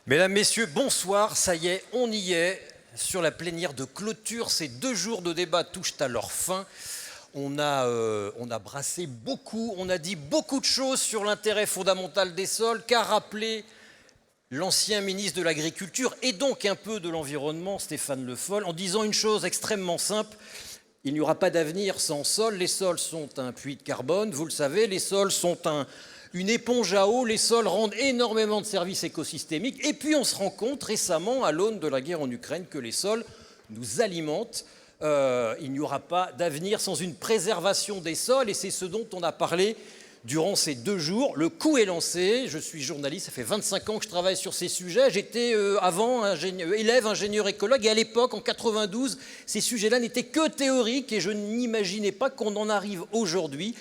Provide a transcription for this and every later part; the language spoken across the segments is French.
Mesdames, Messieurs, bonsoir, ça y est, on y est. Sur la plénière de clôture, ces 2 jours de débat touchent à leur fin. On a brassé beaucoup, on a dit beaucoup de choses sur l'intérêt fondamental des sols, qu'a rappelé l'ancien ministre de l'Agriculture et donc un peu de l'Environnement, Stéphane Le Foll, en disant une chose extrêmement simple: il n'y aura pas d'avenir sans sol. Les sols sont un puits de carbone, vous le savez, les sols sont une éponge à eau, les sols rendent énormément de services écosystémiques. Et puis on se rend compte récemment, à l'aune de la guerre en Ukraine, que les sols nous alimentent. Il n'y aura pas d'avenir sans une préservation des sols, et c'est ce dont on a parlé durant ces 2 jours. Le coup est lancé. Je suis journaliste, ça fait 25 ans que je travaille sur ces sujets. J'étais avant élève ingénieur écologue, et à l'époque, en 92, ces sujets-là n'étaient que théoriques, et je n'imaginais pas qu'on en arrive aujourd'hui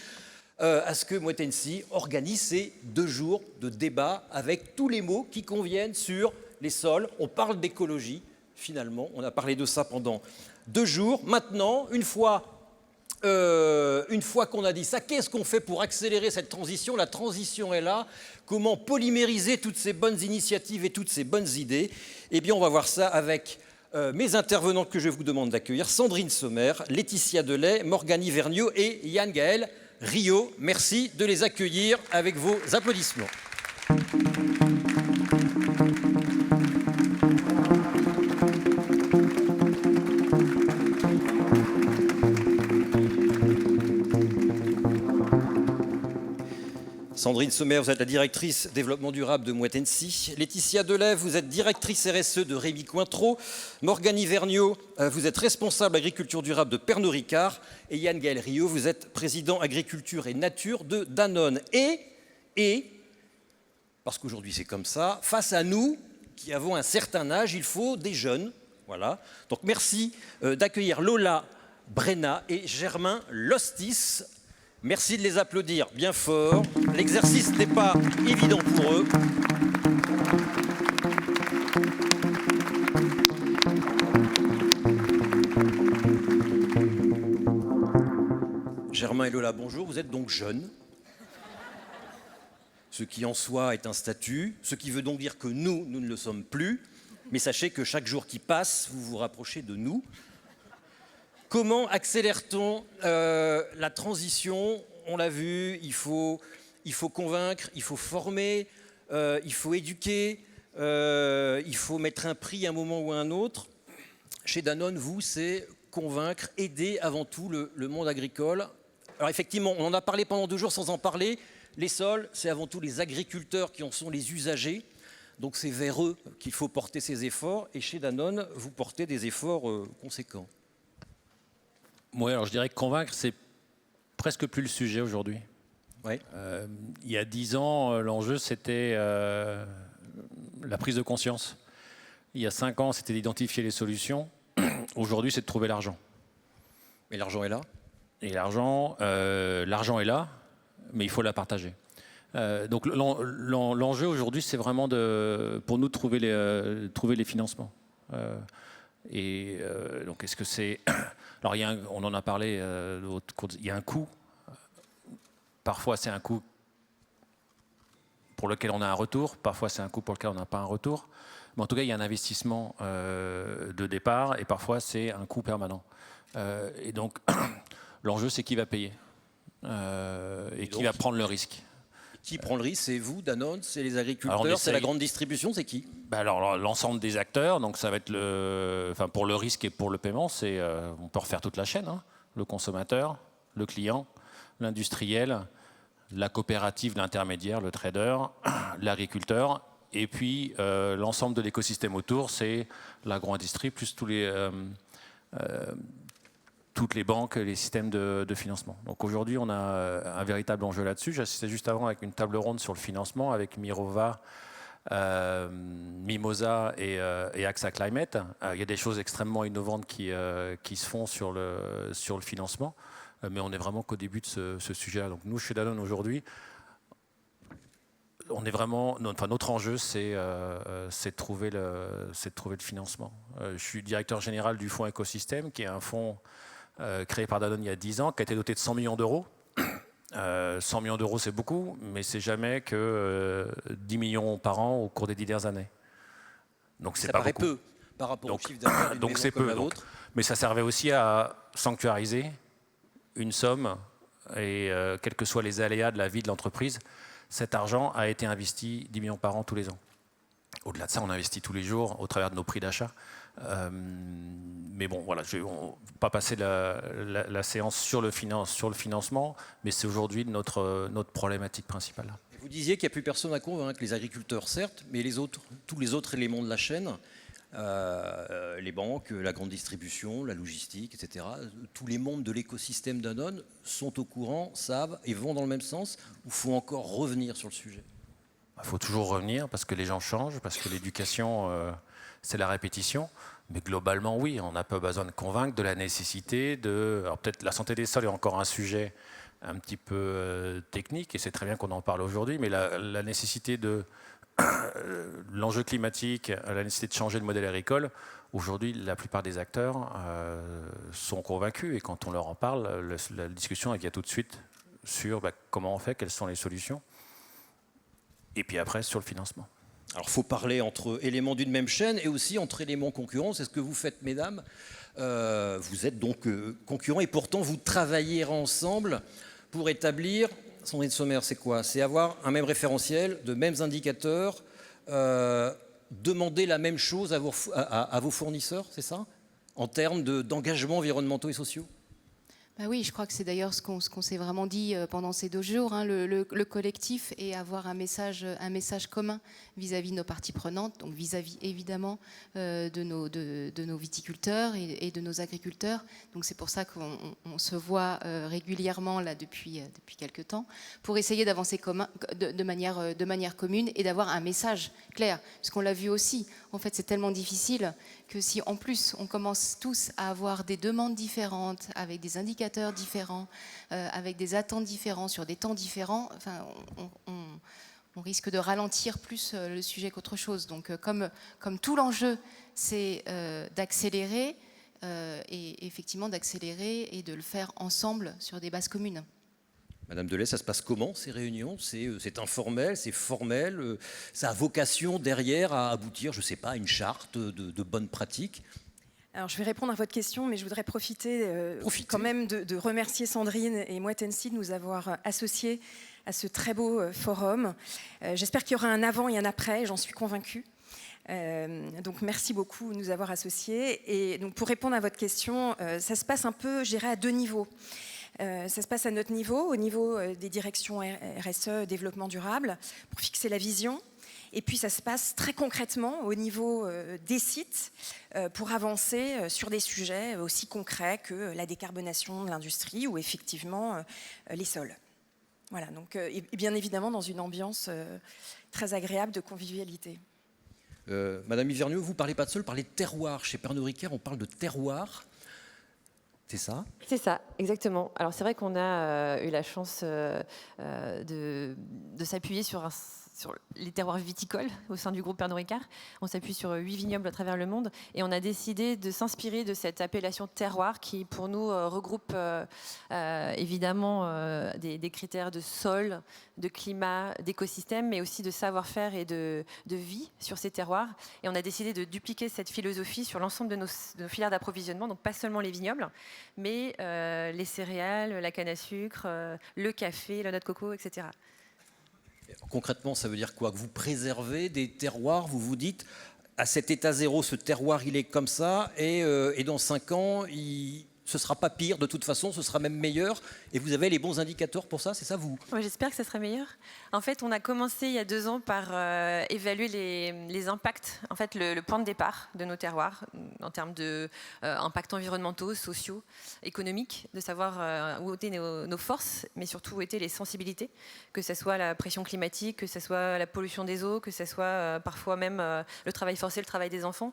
à ce que Mouettensi organise ces 2 jours de débat avec tous les mots qui conviennent sur les sols. On parle d'écologie, finalement. On a parlé de ça pendant 2 jours. Maintenant, une fois qu'on a dit ça, qu'est-ce qu'on fait pour accélérer cette transition? La transition est là. Comment polymériser toutes ces bonnes initiatives et toutes ces bonnes idées? Eh bien, on va voir ça avec mes intervenants que je vous demande d'accueillir: Sandrine Sommer, Laetitia Delay, Morganie Vergniaud et Yann-Gaël Rio. Merci de les accueillir avec vos applaudissements. Sandrine Sommer, vous êtes la directrice développement durable de Mouettensi. Laetitia Delay, vous êtes directrice RSE de Rémy Cointreau. Morganie Vergniaud, vous êtes responsable agriculture durable de Pernod Ricard. Et Yann-Gaël Rio, vous êtes président agriculture et nature de Danone. Et parce qu'aujourd'hui c'est comme ça, face à nous qui avons un certain âge, il faut des jeunes. Voilà. Donc merci d'accueillir Lola Brenna et Germain Lostis. Merci de les applaudir bien fort. L'exercice n'est pas évident pour eux. Germain et Lola, bonjour. Vous êtes donc jeunes, ce qui en soi est un statut, ce qui veut donc dire que nous ne le sommes plus. Mais sachez que chaque jour qui passe, vous vous rapprochez de nous. Comment accélère-t-on la transition? On l'a vu, il faut convaincre, il faut former, il faut éduquer, il faut mettre un prix à un moment ou à un autre. Chez Danone, vous, c'est convaincre, aider avant tout le monde agricole. Alors effectivement, on en a parlé pendant 2 jours sans en parler. Les sols, c'est avant tout les agriculteurs qui en sont les usagers. Donc c'est vers eux qu'il faut porter ces efforts. Et chez Danone, vous portez des efforts conséquents. Oui, alors je dirais que convaincre, c'est presque plus le sujet aujourd'hui. Ouais. Il y a 10 ans, l'enjeu, c'était la prise de conscience. Il y a 5 ans, c'était d'identifier les solutions. Aujourd'hui, c'est de trouver l'argent. Et l'argent est là? Et l'argent est là, mais il faut la partager. Donc l'enjeu aujourd'hui, c'est vraiment pour nous de trouver les financements. Donc, est-ce que c'est... Alors, on en a parlé, il y a un coût. Parfois, c'est un coût pour lequel on a un retour. Parfois, c'est un coût pour lequel on n'a pas un retour. Mais en tout cas, il y a un investissement de départ et parfois, c'est un coût permanent. Et donc, l'enjeu, c'est qui va payer et qui va prendre le risque. Qui prend le risque? C'est vous, Danone? C'est les agriculteurs? C'est la grande distribution? C'est qui? Alors, l'ensemble des acteurs, donc ça va être pour le risque et pour le paiement, on peut refaire toute la chaîne, hein. Le consommateur, le client, l'industriel, la coopérative, l'intermédiaire, le trader, l'agriculteur, et puis l'ensemble de l'écosystème autour, c'est l'agro-industrie, plus toutes les banques, les systèmes de financement. Donc aujourd'hui, on a un véritable enjeu là-dessus. J'assistais juste avant avec une table ronde sur le financement avec Mirova, Mimosa et AXA Climate. Il y a des choses extrêmement innovantes qui se font sur le financement, mais on n'est vraiment qu'au début de ce sujet-là. Donc nous, chez Danone aujourd'hui, on est vraiment, notre enjeu, c'est de trouver le financement. Je suis directeur général du fonds écosystème, qui est un fonds créé par Danone il y a 10 ans, qui a été doté de 100 millions d'euros. 100 millions d'euros, c'est beaucoup, mais c'est jamais que 10 millions par an au cours des 10 dernières années. Donc c'est Ça pas paraît beaucoup. peu par rapport au Donc, chiffre d'affaires d'une donc maison c'est comme peu. la Donc, vôtre. mais ça servait aussi à sanctuariser une somme et quels que soient les aléas de la vie de l'entreprise, cet argent a été investi 10 millions par an tous les ans. Au-delà de ça, on investit tous les jours au travers de nos prix d'achat. Mais bon, voilà, je ne vais pas passer la séance sur le financement, mais c'est aujourd'hui notre problématique principale. Vous disiez qu'il n'y a plus personne à convaincre, les agriculteurs certes, mais les autres, tous les autres éléments de la chaîne, les banques, la grande distribution, la logistique, etc. Tous les membres de l'écosystème Danone sont au courant, savent et vont dans le même sens, ou faut encore revenir sur le sujet? Il faut toujours revenir parce que les gens changent, parce que l'éducation, c'est la répétition. Mais globalement, oui, on n'a pas besoin de convaincre de la nécessité de... Alors peut-être la santé des sols est encore un sujet un petit peu technique, et c'est très bien qu'on en parle aujourd'hui, mais la nécessité de... l'enjeu climatique, la nécessité de changer de modèle agricole, aujourd'hui, la plupart des acteurs sont convaincus, et quand on leur en parle, la discussion elle vient tout de suite sur comment on fait, quelles sont les solutions, et puis après sur le financement. Alors, il faut parler entre éléments d'une même chaîne et aussi entre éléments concurrents. C'est ce que vous faites, mesdames. Vous êtes donc concurrents et pourtant vous travaillez ensemble pour établir. Sandrine Sommer, c'est quoi? C'est avoir un même référentiel, de mêmes indicateurs, demander la même chose à vos fournisseurs, c'est ça? En termes d'engagements environnementaux et sociaux? Bah oui, je crois que c'est d'ailleurs ce qu'on s'est vraiment dit pendant ces 2 jours, hein, le collectif, et avoir un message commun vis-à-vis de nos parties prenantes, donc vis-à-vis évidemment de nos viticulteurs et de nos agriculteurs. Donc c'est pour ça qu'on se voit régulièrement là depuis quelques temps, pour essayer d'avancer de manière commune et d'avoir un message clair. Parce qu'on l'a vu aussi, en fait c'est tellement difficile que si en plus on commence tous à avoir des demandes différentes, avec des indicateurs différents, avec des attentes différentes, sur des temps différents, enfin, on risque de ralentir plus le sujet qu'autre chose. Donc comme tout l'enjeu, c'est d'accélérer, et effectivement d'accélérer et de le faire ensemble sur des bases communes. Madame Delay, ça se passe comment ces réunions? C'est informel, c'est formel, ça a vocation derrière à aboutir, je ne sais pas, à une charte de bonnes pratiques? Alors, je vais répondre à votre question, mais je voudrais profiter quand même de remercier Sandrine et Moët Hennessy de nous avoir associés à ce très beau forum. J'espère qu'il y aura un avant et un après, j'en suis convaincue. Donc merci beaucoup de nous avoir associés. Et donc pour répondre à votre question, ça se passe un peu, je dirais, à 2 niveaux. Ça se passe à notre niveau, au niveau des directions RSE, développement durable, pour fixer la vision. Et puis ça se passe très concrètement au niveau des sites pour avancer sur des sujets aussi concrets que la décarbonation de l'industrie ou effectivement les sols. Voilà, donc, et bien évidemment dans une ambiance très agréable de convivialité. Madame Hivernieux, vous ne parlez pas de sol, vous parlez de terroir. Chez Pernod Ricard, on parle de terroir. C'est ça? C'est ça, exactement. Alors c'est vrai qu'on a eu la chance de s'appuyer sur les terroirs viticoles au sein du groupe Pernod Ricard. On s'appuie sur 8 vignobles à travers le monde et on a décidé de s'inspirer de cette appellation terroir qui pour nous regroupe évidemment des critères de sol, de climat, d'écosystème, mais aussi de savoir-faire et de vie sur ces terroirs. Et on a décidé de dupliquer cette philosophie sur l'ensemble de nos filières d'approvisionnement, donc pas seulement les vignobles, mais les céréales, la canne à sucre, le café, la noix de coco, etc. Concrètement, ça veut dire quoi? Que vous préservez des terroirs, vous vous dites, à cet état zéro, ce terroir, il est comme ça, et dans 5 ans, ce ne sera pas pire, de toute façon, ce sera même meilleur, et vous avez les bons indicateurs pour ça, c'est ça vous? Ouais, j'espère que ça sera meilleur. En fait, on a commencé il y a 2 ans par évaluer les impacts, en fait, le point de départ de nos terroirs, en termes d'impacts environnementaux, sociaux, économiques, de savoir où étaient nos forces, mais surtout où étaient les sensibilités, que ce soit la pression climatique, que ce soit la pollution des eaux, que ce soit parfois même le travail forcé, le travail des enfants.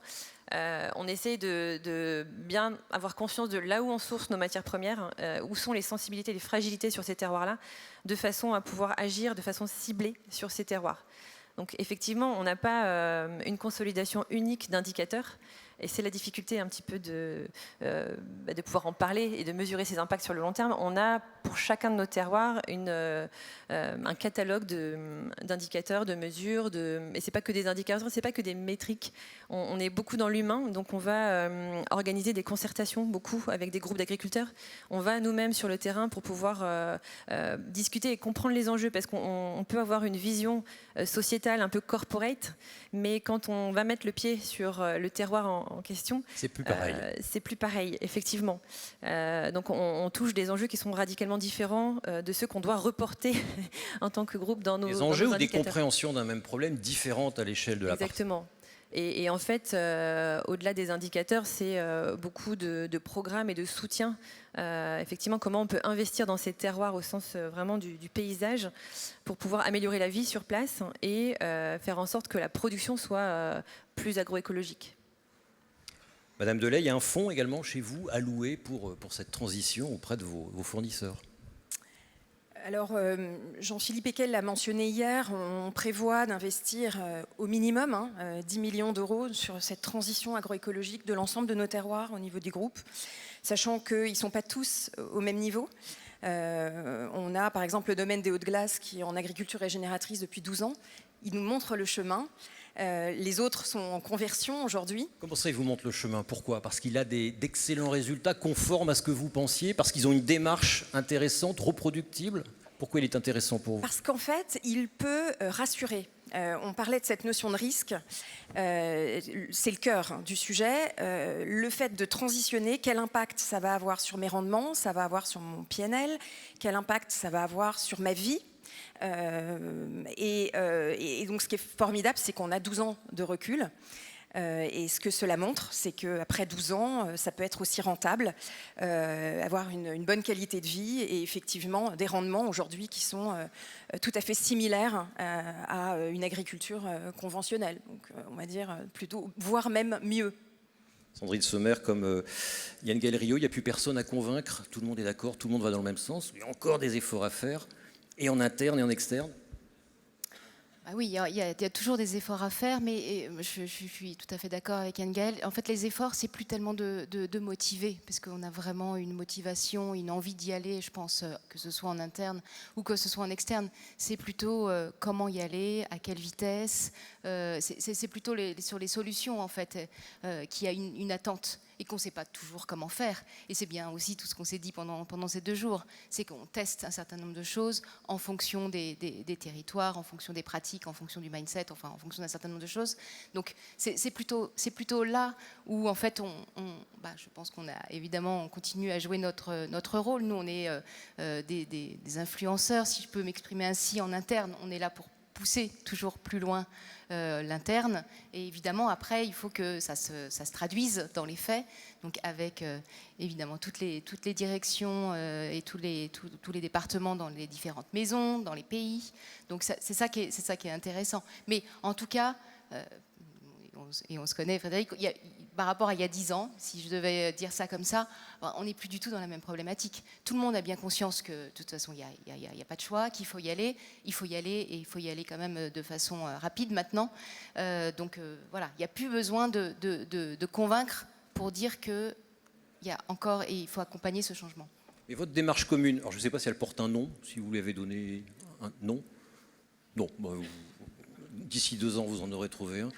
On essaye de bien avoir conscience de là où on source nos matières premières, où sont les sensibilités, les fragilités sur ces terroirs-là, de façon à pouvoir agir de façon ciblée sur ces terroirs. Donc effectivement, on n'a pas une consolidation unique d'indicateurs Et c'est la difficulté un petit peu de pouvoir en parler et de mesurer ces impacts sur le long terme. On a pour chacun de nos terroirs un catalogue d'indicateurs, de mesures, et c'est pas que des indicateurs, c'est pas que des métriques. On est beaucoup dans l'humain, donc on va organiser des concertations beaucoup avec des groupes d'agriculteurs. On va nous-mêmes sur le terrain pour pouvoir discuter et comprendre les enjeux, parce qu'on peut avoir une vision sociétale un peu corporate, mais quand on va mettre le pied sur le terroir en question, c'est plus pareil. C'est plus pareil, effectivement. Donc on touche des enjeux qui sont radicalement différents de ceux qu'on doit reporter en tant que groupe dans nos des enjeux ou des indicateurs. compréhensions d'un même problème différentes à l'échelle de la partie. Exactement. Et en fait, au-delà des indicateurs, c'est beaucoup de programmes et de soutien. Effectivement, comment on peut investir dans ces terroirs au sens vraiment du paysage pour pouvoir améliorer la vie sur place et faire en sorte que la production soit plus agroécologique. Madame Delay, il y a un fonds également chez vous alloué pour cette transition auprès de vos fournisseurs. Alors, Jean-Philippe Eckel l'a mentionné hier, on prévoit d'investir au minimum 10 millions d'euros sur cette transition agroécologique de l'ensemble de nos terroirs au niveau du groupe, sachant qu'ils ne sont pas tous au même niveau. On a par exemple le domaine des Hauts-de-Glace qui est en agriculture régénératrice depuis 12 ans. Il nous montre le chemin. Les autres sont en conversion aujourd'hui. Comment ça, il vous montre le chemin? Pourquoi? Parce qu'il a d'excellents résultats conformes à ce que vous pensiez? Parce qu'ils ont une démarche intéressante, reproductible? Pourquoi il est intéressant pour vous? Parce qu'en fait, il peut rassurer. On parlait de cette notion de risque. C'est le cœur du sujet. Le fait de transitionner, quel impact ça va avoir sur mes rendements, ça va avoir sur mon PNL, quel impact ça va avoir sur ma vie. Et donc ce qui est formidable, c'est qu'on a 12 ans de recul. Et ce que cela montre, c'est qu'après 12 ans, ça peut être aussi rentable, avoir une bonne qualité de vie et effectivement des rendements aujourd'hui qui sont tout à fait similaires à une agriculture conventionnelle. Donc on va dire plutôt, voire même mieux. Sandrine Sommer, comme Yann Galeriot, il n'y a plus personne à convaincre, tout le monde est d'accord, tout le monde va dans le même sens, il y a encore des efforts à faire, et en interne et en externe. Ah oui, il y a toujours des efforts à faire, mais je suis tout à fait d'accord avec Anne-Gaëlle. En fait, les efforts, c'est plus tellement de motiver, parce qu'on a vraiment une motivation, une envie d'y aller, je pense, que ce soit en interne ou que ce soit en externe. C'est plutôt comment y aller, à quelle vitesse. C'est plutôt sur les solutions, en fait, qu'il y a une attente et qu'on ne sait pas toujours comment faire. Et c'est bien aussi tout ce qu'on s'est dit pendant ces 2 jours, c'est qu'on teste un certain nombre de choses en fonction des territoires, en fonction des pratiques, en fonction du mindset, enfin en fonction d'un certain nombre de choses. Donc c'est plutôt là où en fait je pense qu'on a évidemment, on continue à jouer notre rôle. Nous on est des influenceurs, si je peux m'exprimer ainsi, en interne. On est là pour pousser toujours plus loin l'interne, et évidemment après il faut que ça se traduise dans les faits, donc avec évidemment toutes les directions et tous les départements dans les différentes maisons, dans les pays. Donc c'est ça qui est intéressant. Mais en tout cas, et on se connaît, Frédéric, par rapport à il y a 10 ans, si je devais dire ça comme ça, on n'est plus du tout dans la même problématique. Tout le monde a bien conscience que de toute façon, il n'y a pas de choix, qu'il faut y aller. Il faut y aller, et il faut y aller quand même de façon rapide maintenant. Donc voilà, il n'y a plus besoin de convaincre pour dire qu'il y a encore, et il faut accompagner ce changement. Et votre démarche commune, alors je ne sais pas si elle porte un nom, si vous lui avez donné un nom. Non, d'ici 2 ans, vous en aurez trouvé un.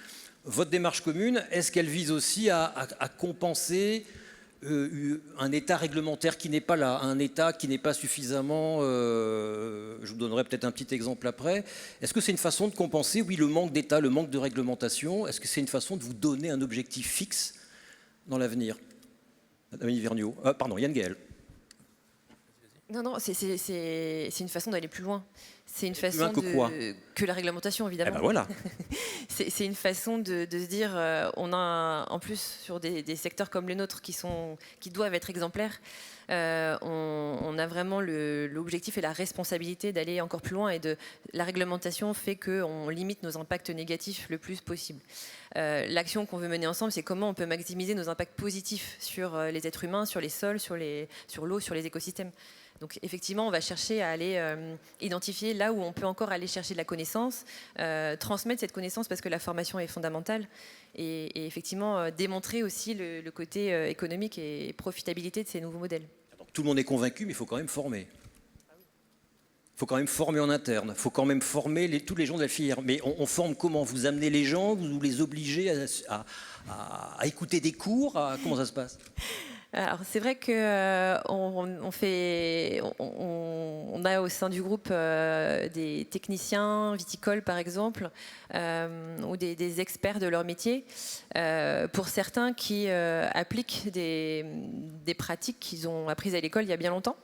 Votre démarche commune, est-ce qu'elle vise aussi à compenser un état réglementaire qui n'est pas là, un état qui n'est pas suffisamment... je vous donnerai peut-être un petit exemple après. Est-ce que c'est une façon de compenser, oui, le manque d'état, le manque de réglementation? Est-ce que c'est une façon de vous donner un objectif fixe dans l'avenir? Madame Hiverniot. Pardon, Yann Gaëlle. Non, c'est une façon d'aller plus loin. C'est une façon que la réglementation, évidemment. Eh ben voilà. C'est une façon de se dire, on a en plus sur des secteurs comme les nôtres qui doivent être exemplaires, on a vraiment l'objectif et la responsabilité d'aller encore plus loin, et la réglementation fait qu'on limite nos impacts négatifs le plus possible. L'action qu'on veut mener ensemble, c'est comment on peut maximiser nos impacts positifs sur les êtres humains, sur les sols, sur l'eau, sur les écosystèmes. Donc effectivement, on va chercher à aller identifier là où on peut encore aller chercher de la connaissance, transmettre cette connaissance parce que la formation est fondamentale, et effectivement démontrer aussi le côté économique et profitabilité de ces nouveaux modèles. Donc, tout le monde est convaincu, mais il faut quand même former. Il faut quand même former en interne, il faut quand même former tous les gens de la filière. Mais on forme comment? Vous amenez les gens, vous les obligez à écouter des cours, comment ça se passe? Alors c'est vrai que on a au sein du groupe des techniciens viticoles par exemple, ou des experts de leur métier, pour certains qui appliquent des pratiques qu'ils ont apprises à l'école il y a bien longtemps.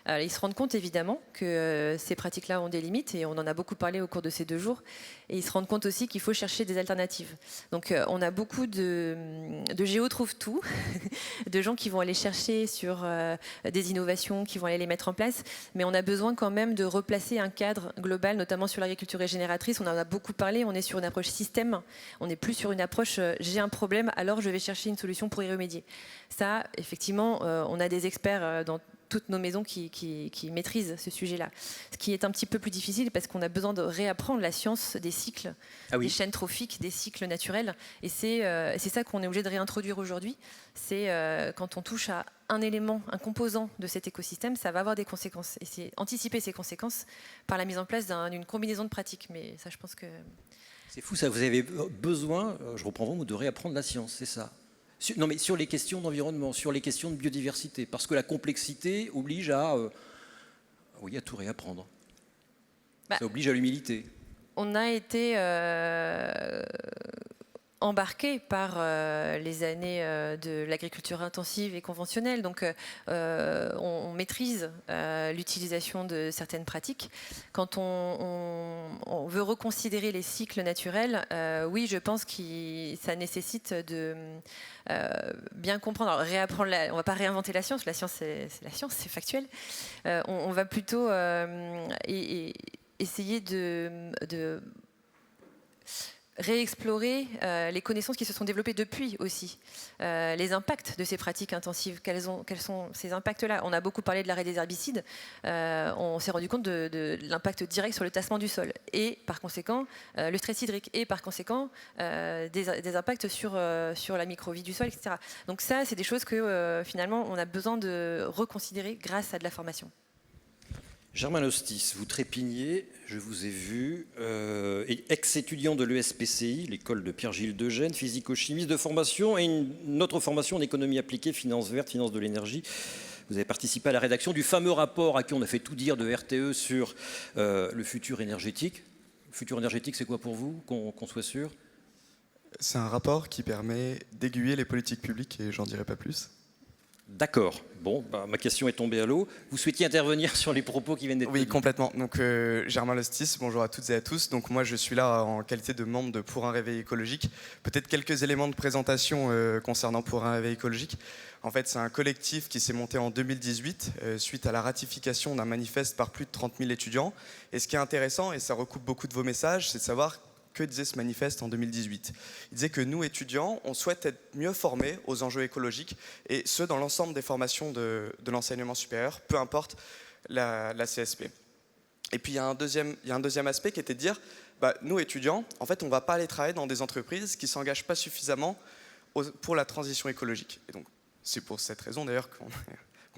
Ils se rendent compte évidemment que ces pratiques-là ont des limites, et on en a beaucoup parlé au cours de ces 2 jours. Et ils se rendent compte aussi qu'il faut chercher des alternatives. Donc on a beaucoup de géo trouve tout, de gens qui vont aller chercher sur des innovations, qui vont aller les mettre en place. Mais on a besoin quand même de replacer un cadre global, notamment sur l'agriculture régénératrice. On en a beaucoup parlé, on est sur une approche système. On n'est plus sur une approche j'ai un problème, alors je vais chercher une solution pour y remédier. Ça, effectivement, on a des experts dans toutes nos maisons qui maîtrisent ce sujet-là. Ce qui est un petit peu plus difficile parce qu'on a besoin de réapprendre la science des cycles, des chaînes trophiques, des cycles naturels. Et c'est ça qu'on est obligé de réintroduire aujourd'hui. C'est quand on touche à un élément, un composant de cet écosystème, ça va avoir des conséquences. Et c'est anticiper ces conséquences par la mise en place d'une combinaison de pratiques. Mais ça, je pense que... C'est fou ça, vous avez besoin, je reprends vos mots, de réapprendre la science, c'est ça? Non, mais sur les questions d'environnement, sur les questions de biodiversité, parce que la complexité oblige à tout réapprendre. Ça oblige à l'humilité. On a été embarqué par les années de l'agriculture intensive et conventionnelle. Donc on maîtrise l'utilisation de certaines pratiques. Quand on veut reconsidérer les cycles naturels, oui, je pense que ça nécessite de bien comprendre. Alors, réapprendre on ne va pas réinventer la science c'est la science, c'est factuel. On va plutôt essayer de réexplorer les connaissances qui se sont développées depuis aussi, les impacts de ces pratiques intensives, quels sont ces impacts-là. On a beaucoup parlé de l'arrêt des herbicides, on s'est rendu compte de l'impact direct sur le tassement du sol, et par conséquent le stress hydrique, et par conséquent des impacts sur la microvie du sol, etc. Donc ça, c'est des choses que finalement on a besoin de reconsidérer grâce à de la formation. Germain Lostis, vous trépigniez, je vous ai vu, ex-étudiant de l'ESPCI, l'école de Pierre-Gilles Degène, physico-chimiste de formation, et une autre formation en économie appliquée, finance verte, finance de l'énergie. Vous avez participé à la rédaction du fameux rapport à qui on a fait tout dire de RTE sur le futur énergétique. Le futur énergétique, c'est quoi pour vous, qu'on soit sûr? C'est un rapport qui permet d'aiguiller les politiques publiques, et j'en dirai pas plus. D'accord. Bon, ma question est tombée à l'eau. Vous souhaitiez intervenir sur les propos qui viennent d'être tenus? Oui, complètement. Donc, Germain Lostis, bonjour à toutes et à tous. Donc, moi, je suis là en qualité de membre de Pour un réveil écologique. Peut-être quelques éléments de présentation concernant Pour un réveil écologique. En fait, c'est un collectif qui s'est monté en 2018 suite à la ratification d'un manifeste par plus de 30 000 étudiants. Et ce qui est intéressant, et ça recoupe beaucoup de vos messages, c'est de savoir que disait ce manifeste en 2018. Il disait que nous, étudiants, on souhaite être mieux formés aux enjeux écologiques, et ce, dans l'ensemble des formations de l'enseignement supérieur, peu importe la CSP. Et puis, il y a un deuxième aspect qui était de dire, nous, étudiants, en fait, on ne va pas aller travailler dans des entreprises qui ne s'engagent pas suffisamment pour la transition écologique. Et donc, c'est pour cette raison, d'ailleurs, qu'on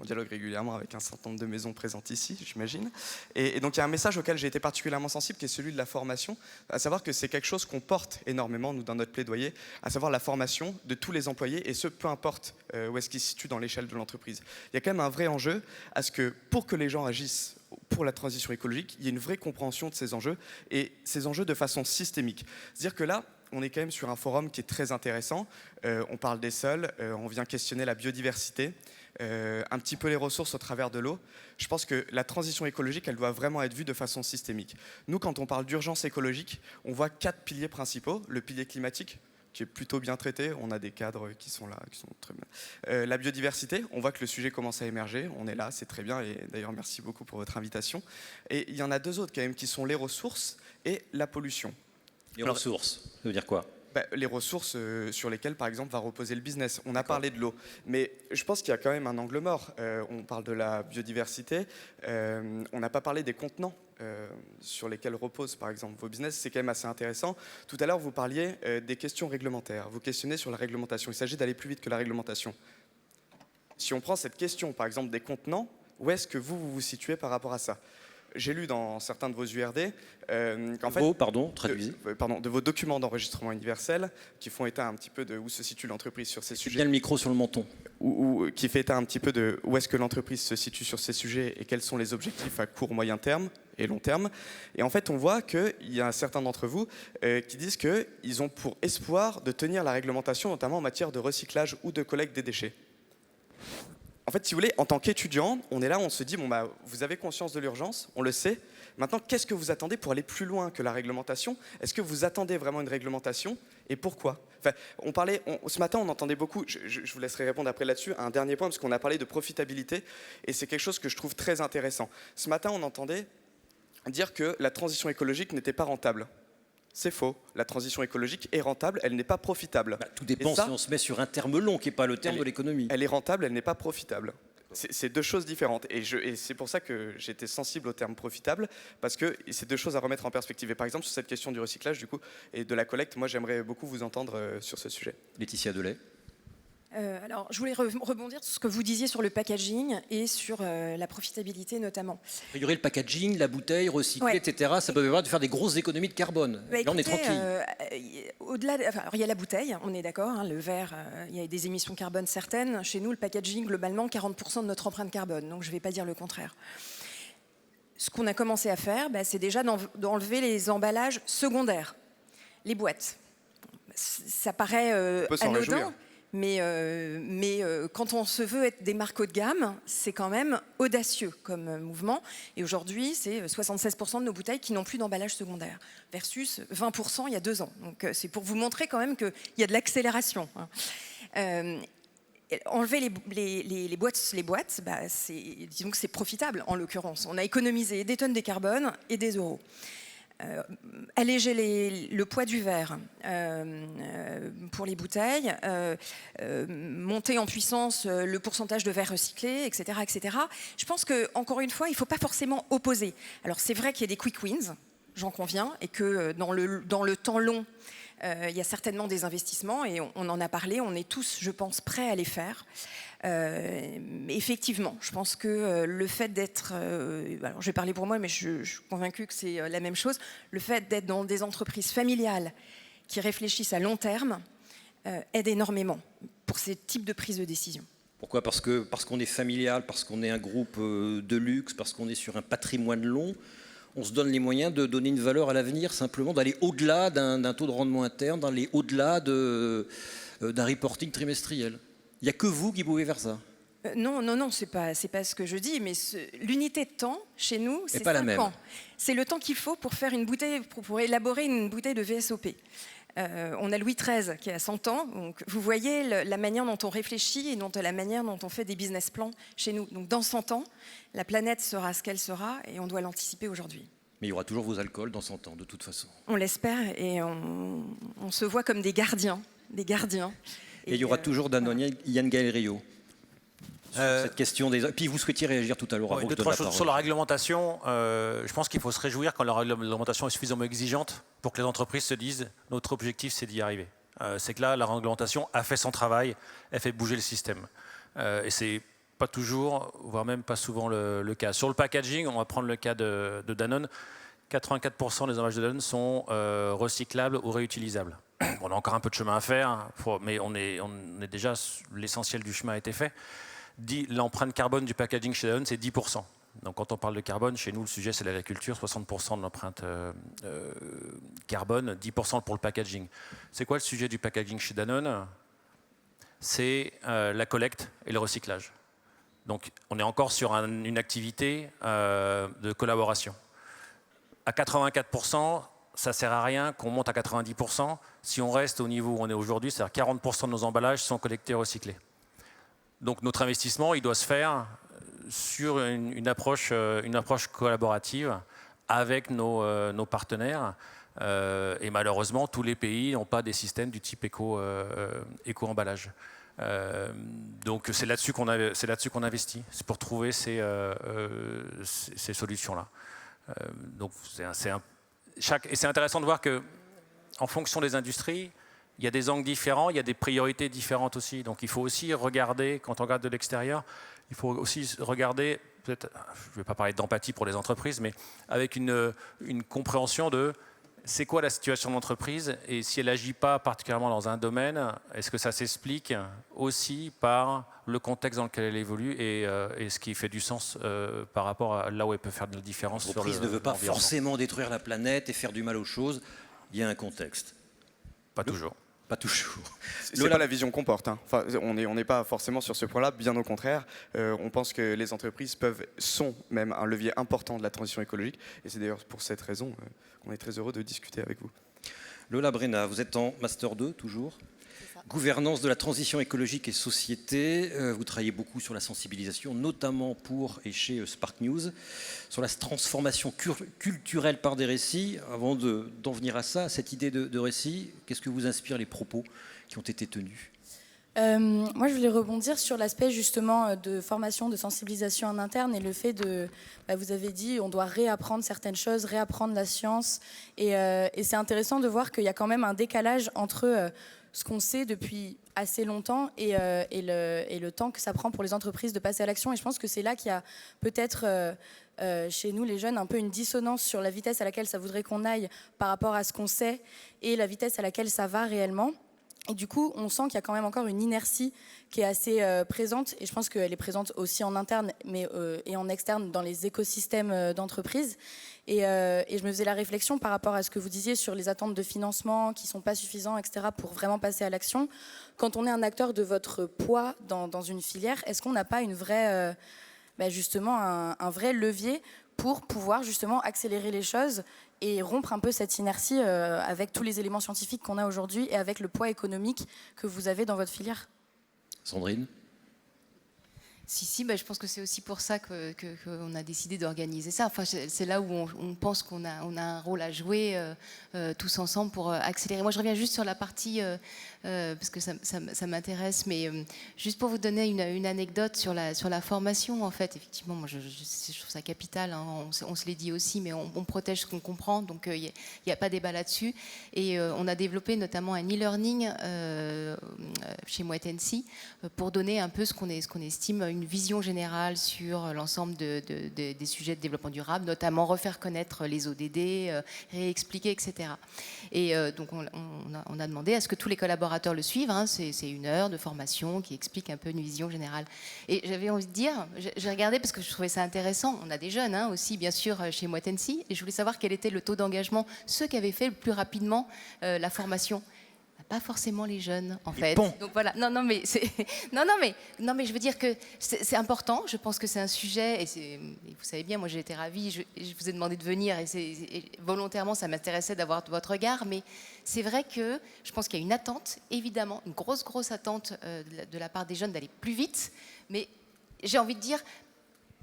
dialogue régulièrement avec un certain nombre de maisons présentes ici, j'imagine. Et donc il y a un message auquel j'ai été particulièrement sensible, qui est celui de la formation, à savoir que c'est quelque chose qu'on porte énormément, nous, dans notre plaidoyer, à savoir la formation de tous les employés, et ce, peu importe où est-ce qu'ils se situent dans l'échelle de l'entreprise. Il y a quand même un vrai enjeu à ce que, pour que les gens agissent pour la transition écologique, il y ait une vraie compréhension de ces enjeux, et ces enjeux de façon systémique. C'est-à-dire que là, on est quand même sur un forum qui est très intéressant. On parle des sols, on vient questionner la biodiversité, un petit peu les ressources au travers de l'eau. Je pense que la transition écologique, elle doit vraiment être vue de façon systémique. Nous, quand on parle d'urgence écologique, on voit 4 piliers principaux. Le pilier climatique, qui est plutôt bien traité, on a des cadres qui sont là, qui sont très bien. La biodiversité, on voit que le sujet commence à émerger, on est là, c'est très bien, et d'ailleurs merci beaucoup pour votre invitation. Et il y en a 2 autres quand même, qui sont les ressources et la pollution. Les ressources, ça veut dire quoi? Les ressources sur lesquelles, par exemple, va reposer le business. On a parlé de l'eau, mais je pense qu'il y a quand même un angle mort. On parle de la biodiversité, on n'a pas parlé des contenants sur lesquels reposent, par exemple, vos business. C'est quand même assez intéressant. Tout à l'heure, vous parliez des questions réglementaires. Vous questionnez sur la réglementation. Il s'agit d'aller plus vite que la réglementation. Si on prend cette question, par exemple, des contenants, où est-ce que vous vous situez par rapport à ça ? J'ai lu dans certains de vos URD qu'en fait, traduisez. De vos documents d'enregistrement universel qui font état un petit peu de où se situe l'entreprise sur ces sujets. Bien le micro sur le menton. Qui fait état un petit peu de où est-ce que l'entreprise se situe sur ces sujets et quels sont les objectifs à court, moyen terme et long terme. Et en fait, on voit qu'il y a certains d'entre vous qui disent qu'ils ont pour espoir de tenir la réglementation, notamment en matière de recyclage ou de collecte des déchets. En fait, si vous voulez, en tant qu'étudiant, on est là, on se dit, vous avez conscience de l'urgence, on le sait. Maintenant, qu'est-ce que vous attendez pour aller plus loin que la réglementation ? Est-ce que vous attendez vraiment une réglementation ? Et pourquoi ? Ce matin, on entendait beaucoup, je vous laisserai répondre après là-dessus, à un dernier point, parce qu'on a parlé de profitabilité, et c'est quelque chose que je trouve très intéressant. Ce matin, on entendait dire que la transition écologique n'était pas rentable. C'est faux. La transition écologique est rentable, elle n'est pas profitable. Tout dépend si on se met sur un terme long qui n'est pas le terme de l'économie. Elle est rentable, elle n'est pas profitable. C'est deux choses différentes. Et c'est pour ça que j'étais sensible au terme profitable, parce que c'est deux choses à remettre en perspective. Et par exemple, sur cette question du recyclage du coup, et de la collecte, moi j'aimerais beaucoup vous entendre sur ce sujet. Laetitia Delay. Alors, je voulais rebondir sur ce que vous disiez sur le packaging et sur la profitabilité notamment. A priori, le packaging, la bouteille recyclée, etc., ça peut permettre de faire des grosses économies de carbone. Là, on est tranquille. Alors, il y a la bouteille, on est d'accord, hein, le verre, il y a des émissions carbone certaines. Chez nous, le packaging, globalement, 40% de notre empreinte carbone. Donc, je ne vais pas dire le contraire. Ce qu'on a commencé à faire, c'est déjà d'enlever les emballages secondaires, les boîtes. Ça paraît anodin. Mais quand on se veut être des marques haut de gamme, c'est quand même audacieux comme mouvement. Et aujourd'hui, c'est 76% de nos bouteilles qui n'ont plus d'emballage secondaire, versus 20% il y a 2 ans. Donc c'est pour vous montrer quand même qu'il y a de l'accélération. Enlever les boîtes, disons que c'est profitable en l'occurrence. On a économisé des tonnes de carbone et des euros. Alléger le poids du verre pour les bouteilles, monter en puissance le pourcentage de verre recyclé, etc., etc. Je pense qu'encore une fois, il ne faut pas forcément opposer. Alors c'est vrai qu'il y a des quick wins, j'en conviens, et que dans le temps long, il y a certainement des investissements, et on en a parlé, on est tous, je pense, prêts à les faire. Effectivement, je pense que le fait d'être, alors je vais parler pour moi, mais je suis convaincue que c'est la même chose, le fait d'être dans des entreprises familiales qui réfléchissent à long terme aide énormément pour ces types de prise de décision. Pourquoi ? Parce qu'on est familial, parce qu'on est un groupe de luxe, parce qu'on est sur un patrimoine long, on se donne les moyens de donner une valeur à l'avenir, simplement d'aller au-delà d'un taux de rendement interne, d'aller au-delà d'un reporting trimestriel. Il n'y a que vous qui pouvez faire ça. Non, c'est pas ce que je dis, mais l'unité de temps, chez nous, c'est 5 ans. C'est le temps qu'il faut pour faire une bouteille, pour élaborer une bouteille de VSOP. On a Louis XIII qui a 100 ans, donc vous voyez la manière dont on réfléchit et la manière dont on fait des business plans chez nous. Donc dans 100 ans, la planète sera ce qu'elle sera et on doit l'anticiper aujourd'hui. Mais il y aura toujours vos alcools dans 100 ans, de toute façon. On l'espère et on se voit comme des gardiens. Et il y aura toujours Danone, voilà. Yann Gaël Rio. Cette question des... Puis vous souhaitiez réagir tout à l'heure. Oui, 2-3 choses sur la réglementation. Je pense qu'il faut se réjouir quand la réglementation est suffisamment exigeante pour que les entreprises se disent notre objectif c'est d'y arriver. C'est que là la réglementation a fait son travail, elle fait bouger le système. Et c'est pas toujours, voire même pas souvent le cas. Sur le packaging, on va prendre le cas de Danone. 84% des emballages de Danone sont recyclables ou réutilisables. On a encore un peu de chemin à faire, mais on est déjà, l'essentiel du chemin a été fait. L'empreinte carbone du packaging chez Danone, c'est 10%. Donc quand on parle de carbone, chez nous, le sujet, c'est l'agriculture, 60% de l'empreinte carbone, 10% pour le packaging. C'est quoi le sujet du packaging chez Danone ? C'est la collecte et le recyclage. Donc on est encore sur une activité de collaboration. À 84%, ça ne sert à rien qu'on monte à 90%. Si on reste au niveau où on est aujourd'hui, c'est-à-dire 40% de nos emballages sont collectés et recyclés. Donc notre investissement, il doit se faire sur une approche collaborative avec nos partenaires, Et malheureusement, tous les pays n'ont pas des systèmes du type éco-emballage. Donc c'est là-dessus qu'on investit, c'est pour trouver ces solutions-là. Donc et c'est intéressant de voir que, en fonction des industries, il y a des angles différents, il y a des priorités différentes aussi. Donc il faut aussi regarder, quand on regarde de l'extérieur, il faut aussi regarder, peut-être, je ne vais pas parler d'empathie pour les entreprises, mais avec une compréhension de c'est quoi la situation de l'entreprise et si elle n'agit pas particulièrement dans un domaine, est-ce que ça s'explique aussi par le contexte dans lequel elle évolue et ce qui fait du sens par rapport à là où elle peut faire de la différence. L'entreprise ne veut pas forcément détruire la planète et faire du mal aux choses. Il y a un contexte. Pas toujours. Pas toujours. C'est pas la vision qu'on porte. Hein. Enfin, on n'est pas forcément sur ce point-là, bien au contraire. On pense que les entreprises sont même un levier important de la transition écologique. Et c'est d'ailleurs pour cette raison qu'on est très heureux de discuter avec vous. Lola Brenna, vous êtes en Master 2 toujours. Gouvernance de la transition écologique et société. Vous travaillez beaucoup sur la sensibilisation, notamment pour et chez Spark News, sur la transformation culturelle par des récits. Avant d'en venir à ça, cette idée de récit, qu'est-ce que vous inspire les propos qui ont été tenus ? Moi, je voulais rebondir sur l'aspect justement de formation, de sensibilisation en interne et le fait vous avez dit, on doit réapprendre certaines choses, réapprendre la science. Et c'est intéressant de voir qu'il y a quand même un décalage entre ce qu'on sait depuis assez longtemps et le temps que ça prend pour les entreprises de passer à l'action. Et je pense que c'est là qu'il y a peut-être chez nous, les jeunes, un peu une dissonance sur la vitesse à laquelle ça voudrait qu'on aille par rapport à ce qu'on sait et la vitesse à laquelle ça va réellement. Et du coup, on sent qu'il y a quand même encore une inertie qui est assez présente, et je pense qu'elle est présente aussi en interne et en externe dans les écosystèmes d'entreprise. Et je me faisais la réflexion par rapport à ce que vous disiez sur les attentes de financement qui ne sont pas suffisants, etc., pour vraiment passer à l'action. Quand on est un acteur de votre poids dans une filière, est-ce qu'on n'a pas une vraie, justement un vrai levier pour pouvoir justement accélérer les choses et rompre un peu cette inertie avec tous les éléments scientifiques qu'on a aujourd'hui et avec le poids économique que vous avez dans votre filière ? Sandrine ? Si, je pense que c'est aussi pour ça qu'on a décidé d'organiser ça. Enfin, c'est là où on pense qu'on a un rôle à jouer tous ensemble pour accélérer. Moi, je reviens juste sur la partie, parce que ça m'intéresse, mais juste pour vous donner une anecdote sur la formation, en fait. Effectivement, moi, je trouve ça capital, hein, on se l'est dit aussi, mais on protège ce qu'on comprend, donc il n'y a pas débat là-dessus. Et on a développé notamment un e-learning chez Moët Hennessy pour donner un peu ce qu'on estime une vision générale sur l'ensemble des sujets de développement durable, notamment refaire connaître les ODD, réexpliquer, etc. Et donc on a demandé à ce que tous les collaborateurs le suivent. Hein, c'est 1 heure de formation qui explique un peu une vision générale. Et j'avais envie de dire, j'ai regardé parce que je trouvais ça intéressant. On a des jeunes aussi, bien sûr, chez Moët Hennessy, et je voulais savoir quel était le taux d'engagement, ceux qui avaient fait le plus rapidement la formation. Pas forcément les jeunes, en fait. Bon. Donc voilà. Non, mais je veux dire que c'est important. Je pense que c'est un sujet, et vous savez bien, moi j'ai été ravie. Je vous ai demandé de venir, et volontairement, ça m'intéressait d'avoir votre regard. Mais c'est vrai que je pense qu'il y a une attente, évidemment, une grosse attente de la part des jeunes d'aller plus vite. Mais j'ai envie de dire,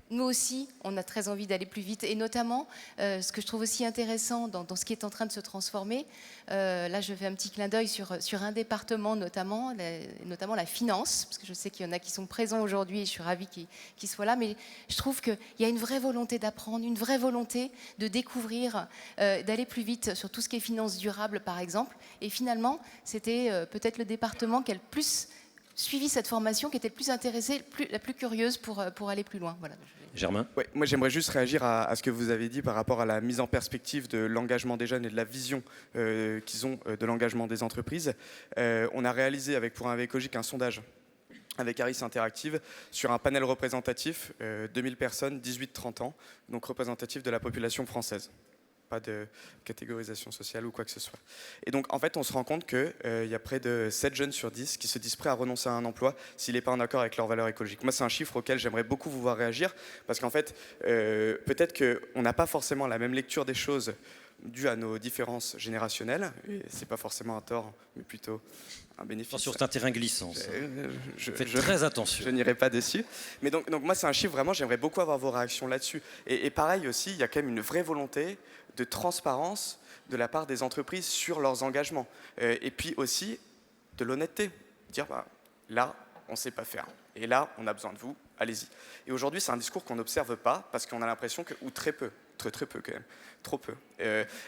nous aussi, on a très envie d'aller plus vite. Et notamment, ce que je trouve aussi intéressant dans ce qui est en train de se transformer, là je fais un petit clin d'œil sur un département, notamment la finance, parce que je sais qu'il y en a qui sont présents aujourd'hui et je suis ravie qu'ils soient là, mais je trouve qu'il y a une vraie volonté d'apprendre, une vraie volonté de découvrir, d'aller plus vite sur tout ce qui est finance durable, par exemple. Et finalement, c'était peut-être le département qui a le plus suivi cette formation, qui était le plus intéressée, la plus curieuse pour aller plus loin. Voilà. Germain ? Ouais, moi, j'aimerais juste réagir à ce que vous avez dit par rapport à la mise en perspective de l'engagement des jeunes et de la vision qu'ils ont de l'engagement des entreprises. On a réalisé avec Pour un réveil écologique un sondage avec Harris Interactive sur un panel représentatif, 2000 personnes, 18-30 ans, donc représentatif de la population française. Pas de catégorisation sociale ou quoi que ce soit. Et donc, en fait, on se rend compte qu'il y a près de 7 jeunes sur 10 qui se disent prêts à renoncer à un emploi s'il n'est pas en accord avec leurs valeurs écologiques. Moi, c'est un chiffre auquel j'aimerais beaucoup vous voir réagir, parce qu'en fait, peut-être qu'on n'a pas forcément la même lecture des choses, dû à nos différences générationnelles, et c'est pas forcément un tort, mais plutôt un bénéfice. Attention, c'est un terrain glissant. Faites Je très attention. Je n'irai pas dessus. Mais donc moi, c'est un chiffre, vraiment, j'aimerais beaucoup avoir vos réactions là-dessus. Et pareil aussi, il y a quand même une vraie volonté de transparence de la part des entreprises sur leurs engagements. Et puis aussi, de l'honnêteté. Dire, là, on ne sait pas faire. Et là, on a besoin de vous, allez-y. Et aujourd'hui, c'est un discours qu'on n'observe pas, parce qu'on a l'impression que, ou très peu, très peu quand même, trop peu.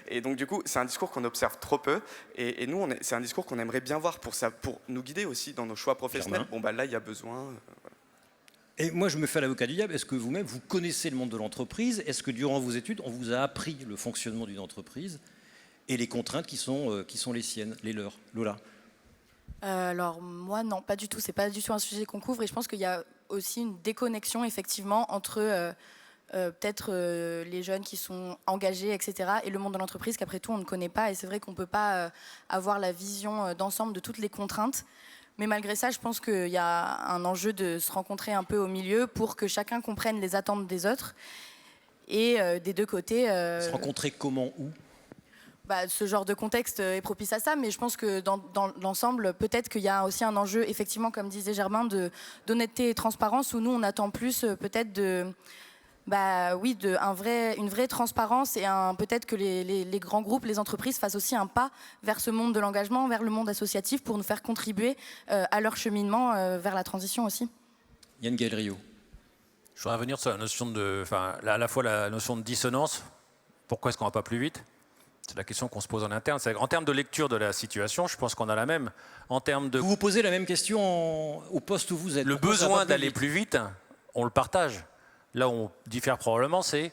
Et donc du coup, c'est un discours qu'on observe trop peu, et nous, c'est un discours qu'on aimerait bien voir pour nous guider aussi dans nos choix professionnels. Bon, là, il y a besoin. Voilà. Et moi, je me fais l'avocat du diable. Est-ce que vous-même, vous connaissez le monde de l'entreprise? Est-ce que durant vos études, on vous a appris le fonctionnement d'une entreprise et les contraintes qui sont les siennes, les leurs? Lola? Alors moi non, pas du tout, c'est pas du tout un sujet qu'on couvre, et je pense qu'il y a aussi une déconnexion effectivement entre peut-être les jeunes qui sont engagés, etc., et le monde de l'entreprise qu'après tout on ne connaît pas, et c'est vrai qu'on ne peut pas avoir la vision d'ensemble de toutes les contraintes, mais malgré ça je pense qu'il y a un enjeu de se rencontrer un peu au milieu pour que chacun comprenne les attentes des autres, et des deux côtés... Se rencontrer comment, où? Ce genre de contexte est propice à ça, mais je pense que dans l'ensemble, peut-être qu'il y a aussi un enjeu, effectivement, comme disait Germain, d'honnêteté et transparence, où nous, on attend plus peut-être une vraie transparence, et peut-être que les grands groupes, les entreprises fassent aussi un pas vers ce monde de l'engagement, vers le monde associatif, pour nous faire contribuer à leur cheminement vers la transition aussi. Yann Gaël-Rio. Je voudrais revenir sur la notion à la fois la notion de dissonance. Pourquoi est-ce qu'on ne va pas plus vite? C'est la question qu'on se pose en interne. En termes de lecture de la situation, je pense qu'on a la même. En termes de... Vous vous posez la même question au poste où vous êtes. Le besoin d'aller plus vite, on le partage. Là où on diffère probablement, c'est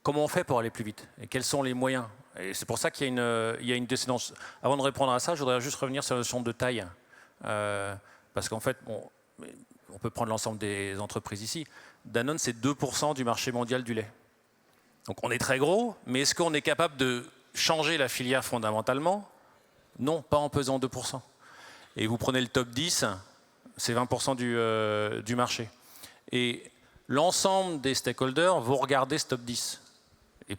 comment on fait pour aller plus vite et quels sont les moyens. Et c'est pour ça qu'il y a une décédence. Avant de répondre à ça, je voudrais juste revenir sur la notion de taille. Parce qu'en fait, on peut prendre l'ensemble des entreprises ici. Danone, c'est 2% du marché mondial du lait. Donc on est très gros, mais est-ce qu'on est capable de changer la filière fondamentalement? Non, pas en pesant 2%. Et vous prenez le top 10, c'est 20% du marché. Et l'ensemble des stakeholders vont regarder ce top 10. Et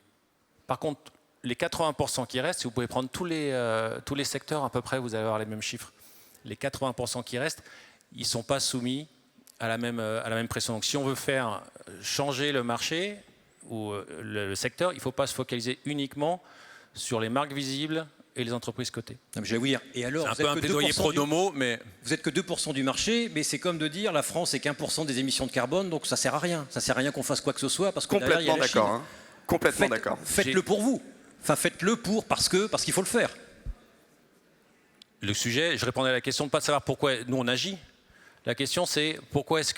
par contre, les 80% qui restent, si vous pouvez prendre tous les secteurs à peu près, vous allez avoir les mêmes chiffres. Les 80% qui restent, ils ne sont pas soumis à la même pression. Donc si on veut faire changer le marché, ou le secteur, il ne faut pas se focaliser uniquement sur les marques visibles et les entreprises cotées. Et alors, c'est un peu un plaidoyer pro-domo, mais... Vous n'êtes que 2% du marché, mais c'est comme de dire la France est qu'1% des émissions de carbone, donc ça ne sert à rien. Ça ne sert à rien qu'on fasse quoi que ce soit, parce que derrière, il y a la Chine. D'accord, hein. Complètement d'accord. Faites-le pour vous. Enfin, faites-le parce qu'il faut le faire. Le sujet, je répondais à la question de ne pas savoir pourquoi nous on agit. La question c'est pourquoi est-ce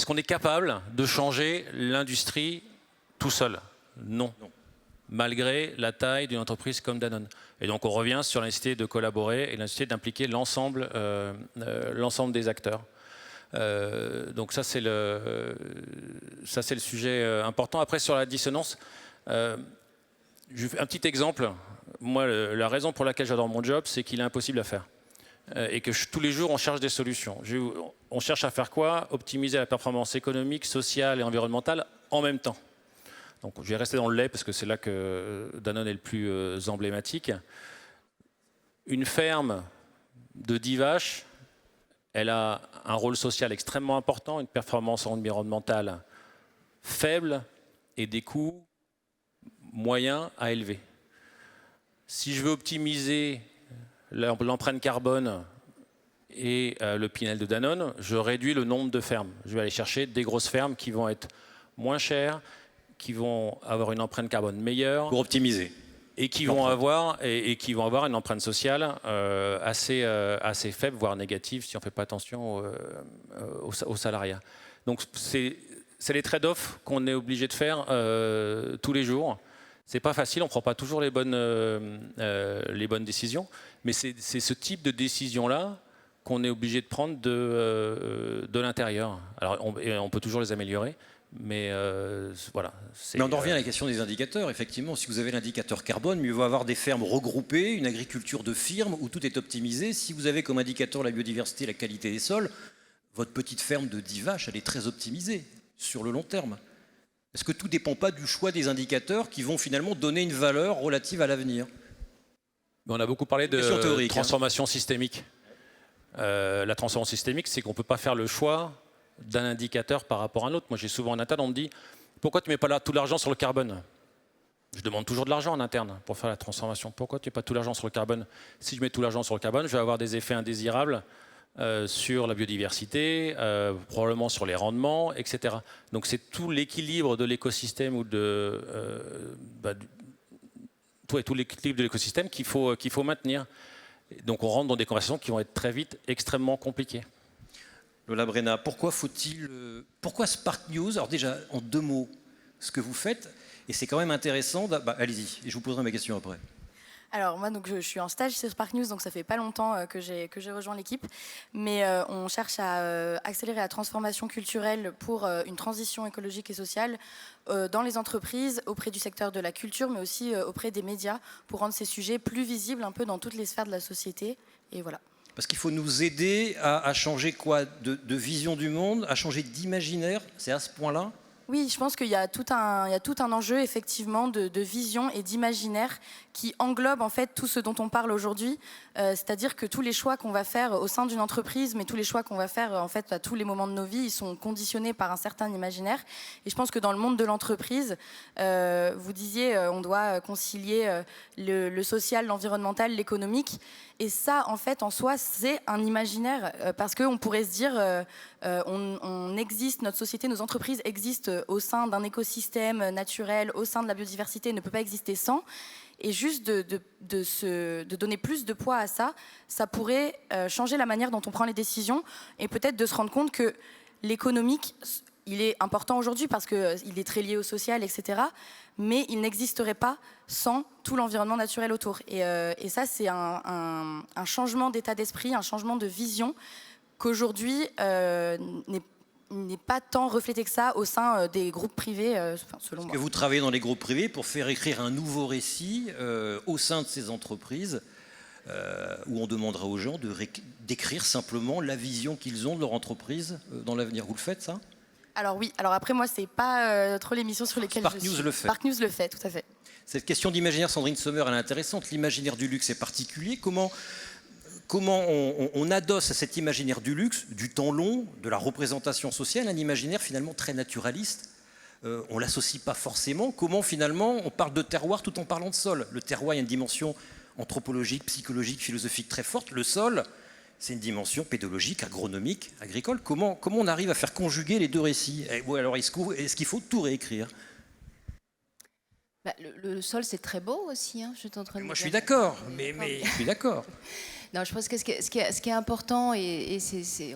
qu'on est capable de changer l'industrie tout seul? Non. Malgré la taille d'une entreprise comme Danone. Et donc on revient sur la nécessité de collaborer et la nécessité d'impliquer l'ensemble des acteurs. Donc ça c'est le sujet important. Après sur la dissonance, un petit exemple. Moi, la raison pour laquelle j'adore mon job, c'est qu'il est impossible à faire. Et que tous les jours, on cherche des solutions. On cherche à faire quoi? Optimiser la performance économique, sociale et environnementale en même temps. Donc, je vais rester dans le lait parce que c'est là que Danone est le plus emblématique. Une ferme de 10 vaches, elle a un rôle social extrêmement important, une performance environnementale faible et des coûts moyens à élever. Si je veux optimiser l'empreinte carbone et le P&L de Danone, je réduis le nombre de fermes. Je vais aller chercher des grosses fermes qui vont être moins chères, qui vont avoir une empreinte carbone meilleure. Pour optimiser. Et qui vont avoir une empreinte sociale assez faible, voire négative, si on ne fait pas attention au salariat. Donc c'est les trade-offs qu'on est obligé de faire tous les jours. C'est pas facile, on ne prend pas toujours les bonnes décisions, mais c'est ce type de décision-là qu'on est obligé de prendre de l'intérieur. Alors on peut toujours les améliorer, mais voilà. Mais on en revient à la question des indicateurs. Effectivement, si vous avez l'indicateur carbone, mieux vaut avoir des fermes regroupées, une agriculture de firmes où tout est optimisé. Si vous avez comme indicateur la biodiversité, la qualité des sols, votre petite ferme de 10 vaches, elle est très optimisée sur le long terme. Est-ce que tout ne dépend pas du choix des indicateurs qui vont finalement donner une valeur relative à l'avenir? On a beaucoup parlé de théorique, transformation systémique. La transformation systémique, c'est qu'on ne peut pas faire le choix d'un indicateur par rapport à un autre. Moi, j'ai souvent en interne, on me dit « Pourquoi tu ne mets pas tout l'argent sur le carbone ?» Je demande toujours de l'argent en interne pour faire la transformation. Pourquoi tu ne mets pas tout l'argent sur le carbone? Si je mets tout l'argent sur le carbone, je vais avoir des effets indésirables sur la biodiversité, probablement sur les rendements, etc. Donc c'est tout l'équilibre de l'écosystème ou tout l'équilibre de l'écosystème qu'il faut maintenir. Donc on rentre dans des conversations qui vont être très vite extrêmement compliquées. Lola Brenna, pourquoi Spark News? Alors déjà, en 2 mots, ce que vous faites, et c'est quand même intéressant. Allez-y, et je vous poserai ma question après. Alors moi, donc, je suis en stage chez Spark News, donc ça fait pas longtemps que j'ai rejoint l'équipe, mais on cherche à accélérer la transformation culturelle pour une transition écologique et sociale dans les entreprises, auprès du secteur de la culture, mais aussi auprès des médias, pour rendre ces sujets plus visibles un peu dans toutes les sphères de la société. Et voilà. Parce qu'il faut nous aider à changer quoi de vision du monde, à changer d'imaginaire. C'est à ce point-là? Oui, je pense qu'il y a tout un enjeu effectivement de vision et d'imaginaire qui englobe en fait tout ce dont on parle aujourd'hui, c'est-à-dire que tous les choix qu'on va faire au sein d'une entreprise, mais tous les choix qu'on va faire en fait à tous les moments de nos vies, ils sont conditionnés par un certain imaginaire. Et je pense que dans le monde de l'entreprise, vous disiez, on doit concilier le social, l'environnemental, l'économique. Et ça, en fait, en soi, c'est un imaginaire, parce qu'on pourrait se dire, on existe, notre société, nos entreprises existent au sein d'un écosystème naturel, au sein de la biodiversité, ne peut pas exister sans. Et juste de donner plus de poids à ça, ça pourrait changer la manière dont on prend les décisions, et peut-être de se rendre compte que l'économique, il est important aujourd'hui parce qu'il est très lié au social, etc. Mais il n'existerait pas sans tout l'environnement naturel autour. Et ça, c'est un changement d'état d'esprit, un changement de vision qu'aujourd'hui n'est pas tant reflété que ça au sein des groupes privés, selon moi. Est-ce que vous travaillez dans les groupes privés pour faire écrire un nouveau récit au sein de ces entreprises où on demanderait aux gens d'écrire simplement la vision qu'ils ont de leur entreprise dans l'avenir? Vous le faites, ça? Alors oui, alors après moi c'est pas trop l'émission sur lesquelles Spark News le fait. Spark News le fait, tout à fait. Cette question d'imaginaire, Sandrine Sommer, elle est intéressante. L'imaginaire du luxe est particulier. Comment on adosse à cet imaginaire du luxe, du temps long, de la représentation sociale, un imaginaire finalement très naturaliste? On ne l'associe pas forcément. Comment finalement on parle de terroir tout en parlant de sol? Le terroir, il y a une dimension anthropologique, psychologique, philosophique très forte. Le sol, c'est une dimension pédologique, agronomique, agricole. Comment on arrive à faire conjuguer les 2 récits? Alors, est-ce qu'il faut tout réécrire? Le sol, c'est très beau aussi. Hein, moi, je suis d'accord, mais je suis d'accord. Non, je pense que ce qui est important, et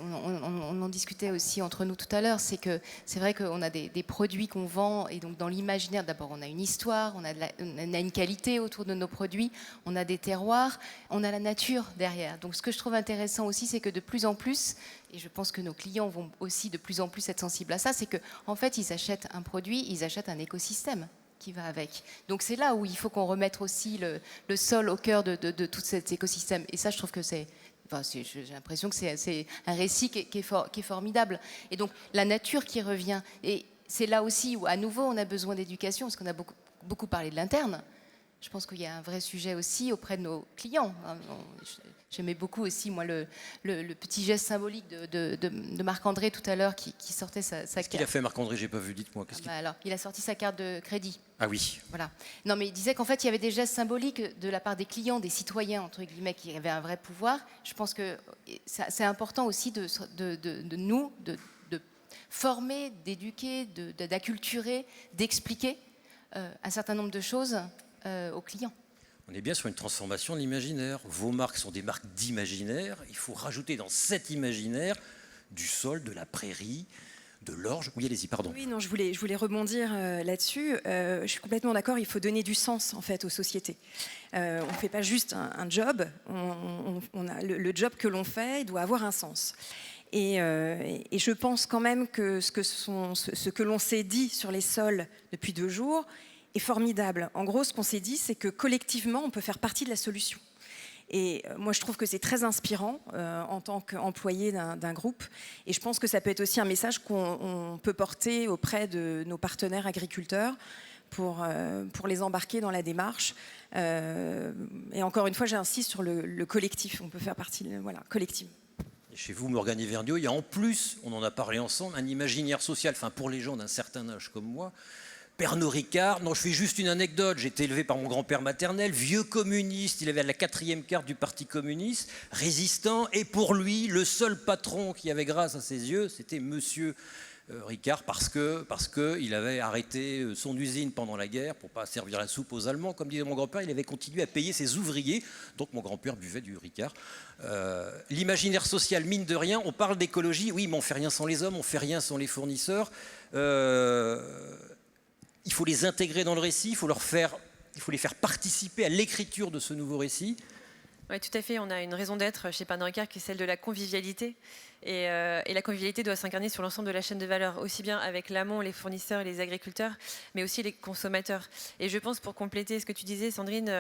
on en discutait aussi entre nous tout à l'heure, c'est que c'est vrai qu'on a des produits qu'on vend, et donc dans l'imaginaire, d'abord on a une histoire, on a une qualité autour de nos produits, on a des terroirs, on a la nature derrière. Donc ce que je trouve intéressant aussi, c'est que de plus en plus, et je pense que nos clients vont aussi de plus en plus être sensibles à ça, c'est qu'en fait ils achètent un produit, ils achètent un écosystème qui va avec. Donc c'est là où il faut qu'on remette aussi le sol au cœur de tout cet écosystème. Et ça, je trouve que j'ai l'impression que c'est un récit qui est formidable. Et donc la nature qui revient. Et c'est là aussi où, à nouveau, on a besoin d'éducation, parce qu'on a beaucoup parlé de l'interne. Je pense qu'il y a un vrai sujet aussi auprès de nos clients. J'aimais beaucoup aussi, moi, le petit geste symbolique de Marc-André tout à l'heure qui sortait sa carte. Qu'est-ce qu'il a fait, Marc-André? J'ai pas vu, dites-moi. Alors, il a sorti sa carte de crédit. Ah oui. Voilà. Non, mais il disait qu'en fait, il y avait des gestes symboliques de la part des clients, des citoyens, entre guillemets, qui avaient un vrai pouvoir. Je pense que c'est important aussi de former, d'éduquer, d'acculturer, d'expliquer un certain nombre de choses aux clients. On est bien sur une transformation de l'imaginaire. Vos marques sont des marques d'imaginaire. Il faut rajouter dans cet imaginaire du sol, de la prairie, de l'orge. Oui, allez-y, pardon. Oui, non, je voulais rebondir là-dessus. Je suis complètement d'accord, il faut donner du sens en fait aux sociétés. On ne fait pas juste un job, le job que l'on fait, il doit avoir un sens. Et je pense quand même que ce que l'on s'est dit sur les sols depuis 2 jours est formidable. En gros, ce qu'on s'est dit, c'est que collectivement, on peut faire partie de la solution. Et moi, je trouve que c'est très inspirant en tant qu'employé d'un groupe. Et je pense que ça peut être aussi un message qu'on peut porter auprès de nos partenaires agriculteurs pour les embarquer dans la démarche. Et encore une fois, j'insiste sur le collectif. On peut faire partie, voilà, collectif. Et chez vous, Morgane et Vergniaud, il y a en plus, on en a parlé ensemble, un imaginaire social, enfin pour les gens d'un certain âge comme moi. Pernod Ricard, non, je fais juste une anecdote. J'ai été élevé par mon grand-père maternel, vieux communiste. Il avait la 4e carte du Parti communiste, résistant. Et pour lui, le seul patron qui avait grâce à ses yeux, c'était Monsieur Ricard, parce que il avait arrêté son usine pendant la guerre pour pas servir la soupe aux Allemands. Comme disait mon grand-père, il avait continué à payer ses ouvriers. Donc mon grand-père buvait du Ricard. L'imaginaire social, mine de rien, on parle d'écologie. Oui, mais on fait rien sans les hommes, on fait rien sans les fournisseurs. Il faut les intégrer dans le récit, il faut les faire participer à l'écriture de ce nouveau récit. Oui, tout à fait. On a une raison d'être chez Pernod Ricard qui est celle de la convivialité. Et la convivialité doit s'incarner sur l'ensemble de la chaîne de valeur, aussi bien avec l'amont, les fournisseurs et les agriculteurs, mais aussi les consommateurs. Et je pense, pour compléter ce que tu disais, Sandrine,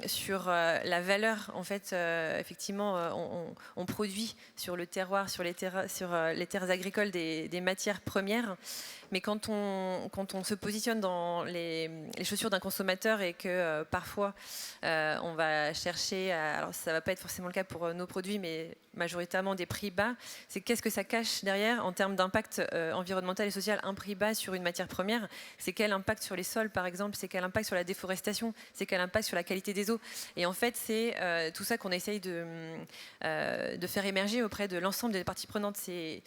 sur la valeur, en fait, effectivement, on produit sur le terroir, sur les terres agricoles des matières premières. Mais quand on se positionne dans les chaussures d'un consommateur et que parfois on va chercher, alors ça ne va pas être forcément le cas pour nos produits, mais majoritairement des prix bas, c'est qu'est-ce que ça cache derrière en termes d'impact environnemental et social. Un prix bas sur une matière première, c'est quel impact sur les sols par exemple, c'est quel impact sur la déforestation, c'est quel impact sur la qualité des eaux. Et en fait c'est tout ça qu'on essaye de faire émerger auprès de l'ensemble des parties prenantes. C'est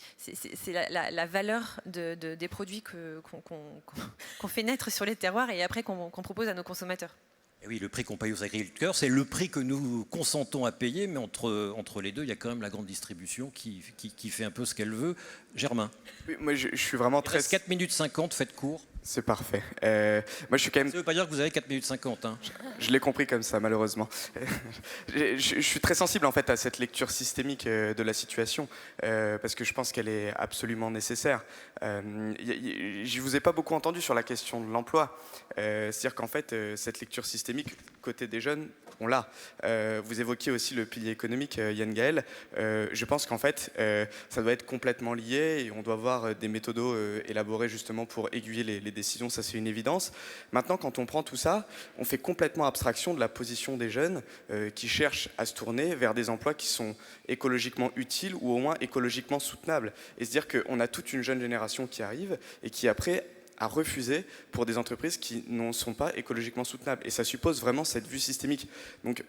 la valeur des produits qu'on fait naître sur les terroirs et après qu'on propose à nos consommateurs. Et oui, le prix qu'on paye aux agriculteurs, c'est le prix que nous consentons à payer, mais entre les deux, il y a quand même la grande distribution qui fait un peu ce qu'elle veut. Germain. Oui, moi, je suis vraiment très... 4 minutes 50, faites court. C'est parfait. Moi, je suis quand même... Ça ne veut pas dire que vous avez 4 minutes 50. Hein. Je l'ai compris comme ça, malheureusement. Je suis très sensible, en fait, à cette lecture systémique de la situation, parce que je pense qu'elle est absolument nécessaire. Je ne vous ai pas beaucoup entendu sur la question de l'emploi. C'est-à-dire qu'en fait, cette lecture systémique, côté des jeunes, on l'a. Vous évoquiez aussi le pilier économique, Yann Gaël. Je pense qu'en fait, ça doit être complètement lié et on doit avoir des méthodos élaborés justement pour aiguiller les décisions, ça c'est une évidence. Maintenant, quand on prend tout ça, on fait complètement abstraction de la position des jeunes qui cherchent à se tourner vers des emplois qui sont écologiquement utiles ou au moins écologiquement soutenables. Et se dire qu'on a toute une jeune génération qui arrive et qui après à refuser pour des entreprises qui ne sont pas écologiquement soutenables. Et ça suppose vraiment cette vue systémique. Donc,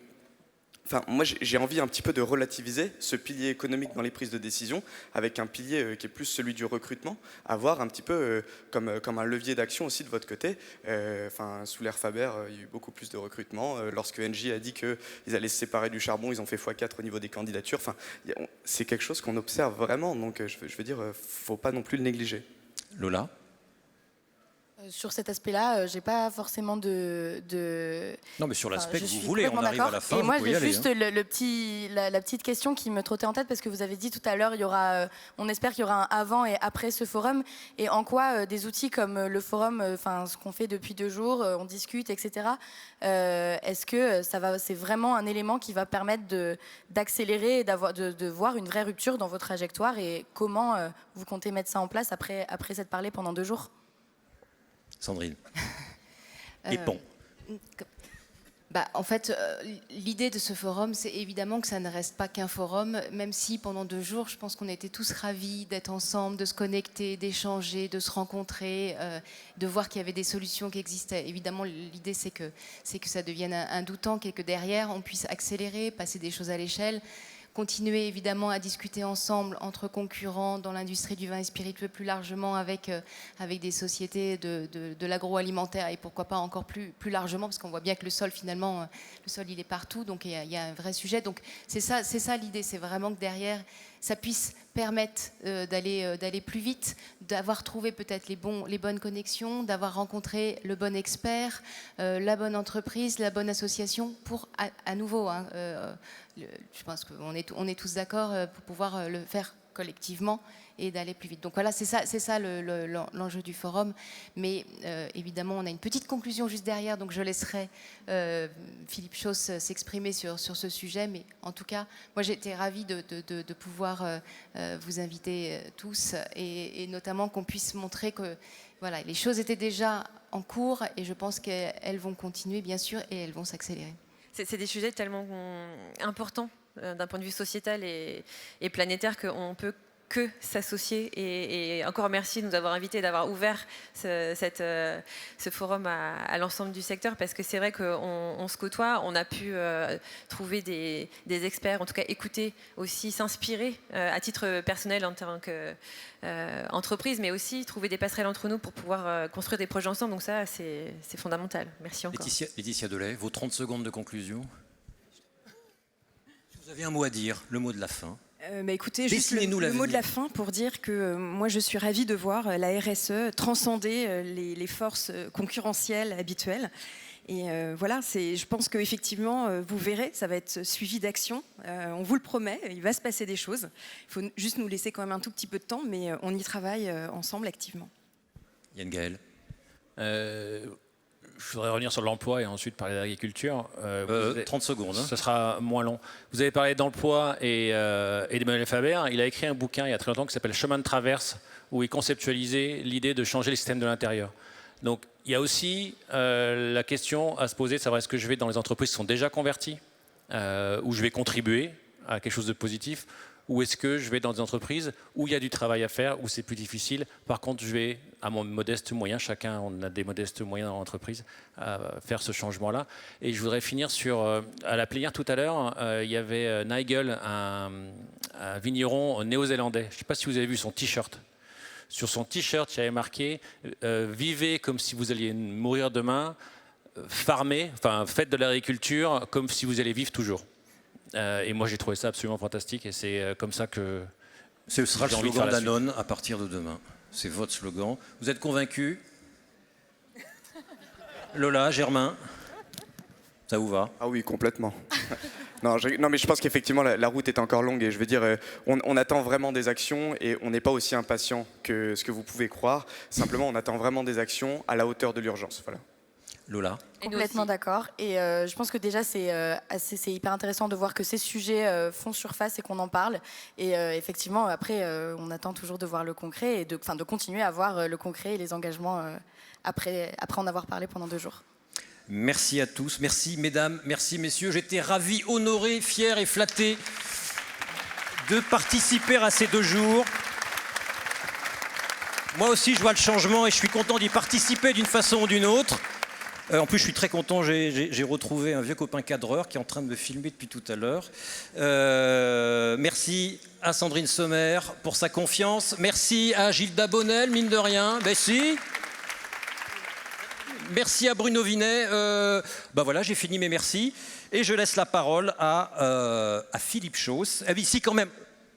moi, j'ai envie un petit peu de relativiser ce pilier économique dans les prises de décision avec un pilier qui est plus celui du recrutement, à voir un petit peu comme un levier d'action aussi de votre côté. Sous l'ère Faber, il y a eu beaucoup plus de recrutement. Lorsque Engie a dit qu'ils allaient se séparer du charbon, ils ont fait x4 au niveau des candidatures. C'est quelque chose qu'on observe vraiment. Donc, je veux dire, il ne faut pas non plus le négliger. Lola ? Sur cet aspect-là, j'ai pas forcément de... Non, mais sur l'aspect que vous voulez, on arrive à la fin. Et moi, j'ai juste hein. la petite question qui me trottait en tête parce que vous avez dit tout à l'heure, on espère qu'il y aura un avant et après ce forum. Et en quoi des outils comme le forum, ce qu'on fait depuis 2 jours, on discute, etc. Est-ce que c'est vraiment un élément qui va permettre d'accélérer et de voir une vraie rupture dans vos trajectoires et comment vous comptez mettre ça en place après s'être parlé pendant 2 jours? Sandrine. Les ponts. En fait, l'idée de ce forum, c'est évidemment que ça ne reste pas qu'un forum, même si pendant 2 jours, je pense qu'on était tous ravis d'être ensemble, de se connecter, d'échanger, de se rencontrer, de voir qu'il y avait des solutions qui existaient. Évidemment, l'idée, c'est que ça devienne un doutant et que derrière, on puisse accélérer, passer des choses à l'échelle. Continuer évidemment à discuter ensemble entre concurrents dans l'industrie du vin et spiritueux, plus largement avec des sociétés de l'agroalimentaire et pourquoi pas encore plus largement, parce qu'on voit bien que le sol finalement, il est partout, donc il y a un vrai sujet. Donc c'est ça l'idée, c'est vraiment que derrière ça puisse permettre d'aller plus vite, d'avoir trouvé peut-être les bonnes connexions, d'avoir rencontré le bon expert, la bonne entreprise, la bonne association pour à nouveau, je pense qu'on est tous d'accord pour pouvoir le faire collectivement et d'aller plus vite. Donc voilà, c'est ça l'enjeu du forum. Mais évidemment, on a une petite conclusion juste derrière, donc je laisserai Philippe Chausse s'exprimer sur ce sujet. Mais en tout cas, moi j'ai été ravie de pouvoir vous inviter tous et notamment qu'on puisse montrer que voilà, les choses étaient déjà en cours et je pense qu'elles vont continuer bien sûr et elles vont s'accélérer. C'est des sujets tellement importants d'un point de vue sociétal et planétaire qu'on peut que s'associer et encore merci de nous avoir invités, d'avoir ouvert ce forum à l'ensemble du secteur parce que c'est vrai qu'on se côtoie, on a pu trouver des experts, en tout cas écouter aussi, s'inspirer à titre personnel en tant qu'entreprise, mais aussi trouver des passerelles entre nous pour pouvoir construire des projets ensemble. Donc ça, c'est fondamental. Merci encore. Laetitia Delay, vos 30 secondes de conclusion. Vous avez un mot à dire, le mot de la fin. Écoutez, juste le mot de la fin pour dire que moi je suis ravie de voir la RSE transcender les forces concurrentielles habituelles. Et voilà, je pense qu'effectivement, vous verrez, ça va être suivi d'actions. On vous le promet, il va se passer des choses. Il faut juste nous laisser quand même un tout petit peu de temps, mais on y travaille ensemble activement. Yann Gaël. Je voudrais revenir sur l'emploi et ensuite parler d'agriculture. 30 secondes. Ce sera moins long. Vous avez parlé d'emploi et d'Emmanuel Faber. Il a écrit un bouquin il y a très longtemps qui s'appelle Chemin de traverse, où il conceptualisait l'idée de changer les systèmes de l'intérieur. Donc il y a aussi la question à se poser de savoir est-ce que je vais dans les entreprises qui sont déjà converties, où je vais contribuer à quelque chose de positif, ou est-ce que je vais dans des entreprises où il y a du travail à faire, où c'est plus difficile. Par contre, je vais, à mon modeste moyen, chacun on a des modestes moyens dans l'entreprise, à faire ce changement-là. Et je voudrais finir sur, à la plénière tout à l'heure, il y avait Nigel, un vigneron néo-zélandais. Je ne sais pas si vous avez vu son t-shirt. Sur son t-shirt, il y avait marqué « Vivez comme si vous alliez mourir demain, farmez, enfin faites de l'agriculture comme si vous alliez vivre toujours ». Et moi, j'ai trouvé ça absolument fantastique et c'est comme ça que... Ce sera le slogan Danone à partir de demain. C'est votre slogan. Vous êtes convaincus? Lola, Germain, ça vous va? Ah oui, complètement. Non, mais je pense qu'effectivement, la route est encore longue et je veux dire, on attend vraiment des actions et on n'est pas aussi impatient que ce que vous pouvez croire. Simplement, on attend vraiment des actions à la hauteur de l'urgence. Voilà. Lola. Complètement d'accord. Et je pense que déjà, c'est hyper intéressant de voir que ces sujets font surface et qu'on en parle. Et effectivement, après, on attend toujours de voir le concret et de continuer à voir le concret et les engagements après en avoir parlé pendant 2 jours. Merci à tous. Merci mesdames, merci messieurs. J'étais ravi, honoré, fier et flatté de participer à ces 2 jours. Moi aussi, je vois le changement et je suis content d'y participer d'une façon ou d'une autre. En plus, je suis très content, j'ai retrouvé un vieux copain cadreur qui est en train de me filmer depuis tout à l'heure. Merci à Sandrine Sommer pour sa confiance. Merci à Gilda Bonnel, mine de rien. Ben si. Merci à Bruno Vinet. Voilà, j'ai fini mes merci. Et je laisse la parole à Philippe Chausse. Ici, quand même,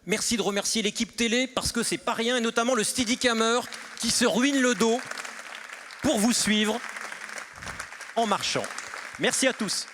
merci de remercier l'équipe télé parce que c'est pas rien, et notamment le Steadicammer qui se ruine le dos pour vous suivre en marchant. Merci à tous.